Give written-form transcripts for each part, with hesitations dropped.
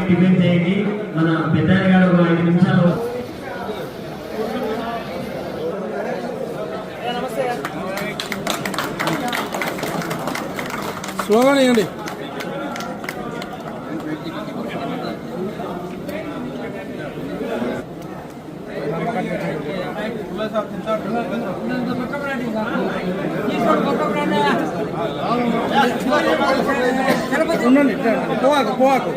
Debate చేయండి. మన పెద్దాయన గారు 5 నిమిషాలు. స్లోగానే ఇవ్వండి. ఉండండి, పోవాకు.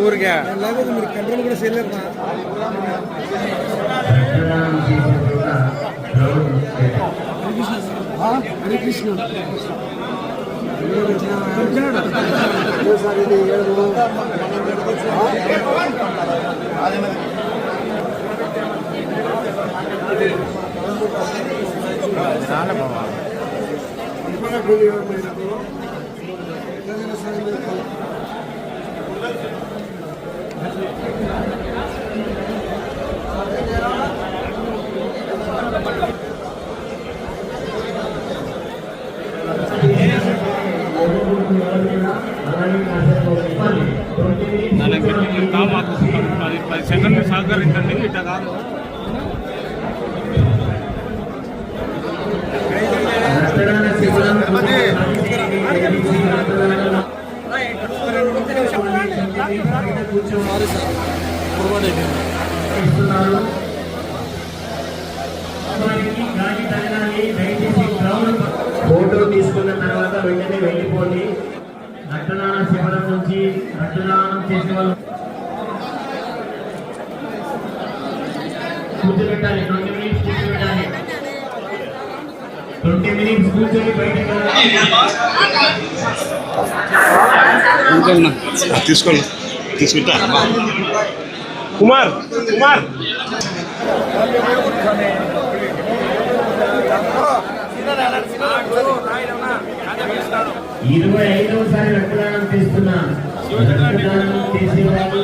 ఊరిగా లేకపోతే మీరు కంట్రోల్ కూడా చేయలేరు. హరికృష్ణ మాకు 10 సెకండ్లు సహకరించండి. ఇట్లా కాదు ఫోటో తీసుకున్న తర్వాత వెంటనే వెళ్ళిపోండి. రక్తదాన శిబిరం నుంచి రక్తదానం చేసే వాళ్ళు కూర్చోబెట్టాలి. 20 మినిట్స్ కూర్చోబెట్టాలి. 20 మినిట్స్ కూర్చొని బయటకు తీసుకుంటా కుమార్ 25వసారి రక్తదానం చేస్తున్నా. రక్తదానం చేసేవాళ్ళు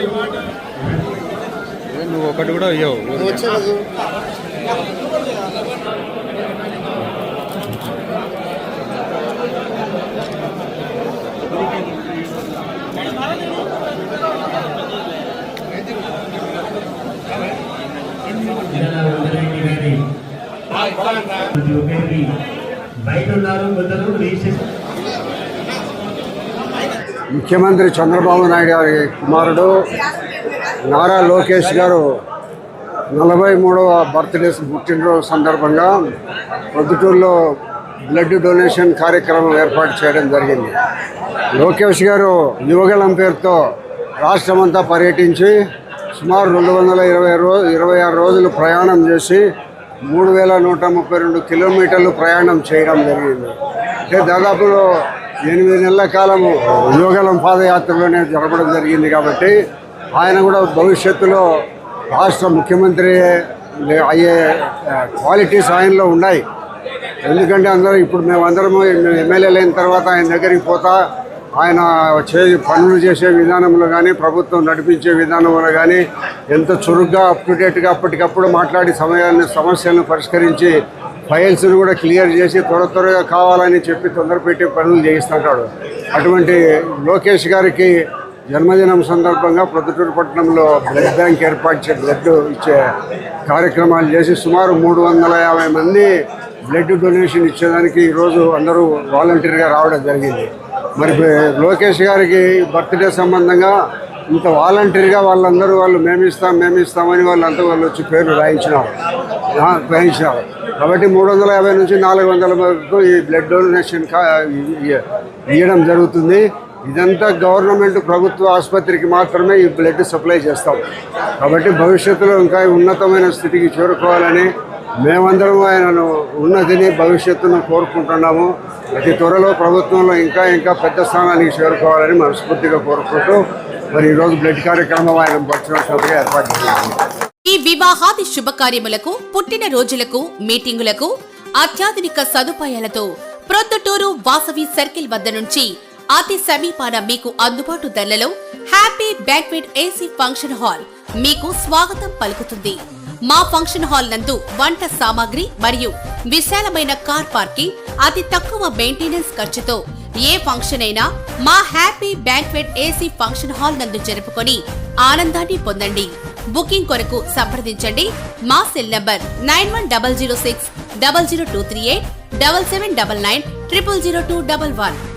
నువ్వు ఒకటి కూడా అయ్యావు. బయట ఉన్నారు. ముఖ్యమంత్రి చంద్రబాబు నాయుడు గారి కుమారుడు నారా లోకేష్ గారు 43వ బర్త్డే పుట్టినరోజు సందర్భంగా ప్రొద్దుటూరులో బ్లడ్ డొనేషన్ కార్యక్రమం ఏర్పాటు చేయడం జరిగింది. లోకేష్ గారు యువగళం పేరుతో రాష్ట్రమంతా పర్యటించి సుమారు 226 రోజులు ప్రయాణం చేసి 3132 కిలోమీటర్లు ప్రయాణం చేయడం జరిగింది. అంటే దాదాపు 8 నెలల కాలము యువగళం పాదయాత్రలోనే జరపడం జరిగింది. కాబట్టి ఆయన కూడా భవిష్యత్తులో రాష్ట్ర ముఖ్యమంత్రి అయ్యే క్వాలిటీస్ ఆయనలో ఉన్నాయి. ఎందుకంటే ఇప్పుడు మేమందరము ఎమ్మెల్యేలు అయిన తర్వాత ఆయన దగ్గరికి పోతా ఆయన పనులు చేసే విధానంలో కానీ ప్రభుత్వం నడిపించే విధానంలో కానీ ఎంత చురుగ్గా అప్డేట్గా అప్పటికప్పుడు మాట్లాడి సమస్యలను పరిష్కరించి ఫైల్స్ను కూడా క్లియర్ చేసి త్వరగా కావాలని చెప్పి తొందరపెట్టి పనులు చేయిస్తుంటాడు. అటువంటి లోకేష్ గారికి జన్మదినం సందర్భంగా ప్రొద్దుటూరు పట్టణంలో బ్లడ్ బ్యాంక్ ఏర్పాటు చేసి బ్లడ్ ఇచ్చే కార్యక్రమాలు చేసి సుమారు 350 మంది బ్లడ్ డొనేషన్ ఇచ్చేదానికి ఈరోజు అందరూ వాలంటీర్గా రావడం జరిగింది. మరి లోకేష్ గారికి బర్త్డే సంబంధంగా ఇంత వాలంటీర్గా వాళ్ళందరూ మేమిస్తామని వాళ్ళంతా వాళ్ళు వచ్చి పేర్లు రాయించినారు. కాబట్టి 350 నుంచి 400 వరకు ఈ బ్లడ్ డొనేషన్ ఇవ్వడం జరుగుతుంది. ఇదంతా గవర్నమెంట్ ప్రభుత్వ ఆసుపత్రికి మాత్రమే ఈ బ్లడ్ సప్లై చేస్తాం. కాబట్టి భవిష్యత్తులో ఇంకా ఉన్నతమైన స్థితికి చేరుకోవాలని మేమందరం ఆయనను ఉన్నతిని భవిష్యత్తును కోరుకుంటున్నాము. అతి త్వరలో ప్రభుత్వంలో ఇంకా పెద్ద స్థానానికి చేరుకోవాలని మనస్ఫూర్తిగా కోరుకుంటూ మరి ఈరోజు బ్లడ్ కార్యక్రమం ఆయన బర్త్డే ఏర్పాటు చేసింది. ఈ వివాహాది శుభకార్యములకు, పుట్టిన రోజులకు, మీటింగులకు అత్యాధునిక సదుపాయాలతో ప్రొద్దుటూరు వాసవి సర్కిల్ వద్ద నుంచి అతి సమీపాన మీకు అందుబాటు ధరలలో happy banquet AC function hall మీకు స్వాగతం పలుకుతుంది. మా ఫంక్షన్ హాల్ నందు వంట సామాగ్రి మరియు విశాలమైన కార్ పార్కింగ్, అతి తక్కువ మెయింటెనెన్స్ ఖర్చుతో ఏ ఫంక్షన్ అయినా మా happy banquet AC function hall నందు జరుపుకొని ఆనందాన్ని పొందండి. బుకింగ్ కొరకు సంప్రదించండి. మా సెల్ నంబర్ 9100600238 7799 000211.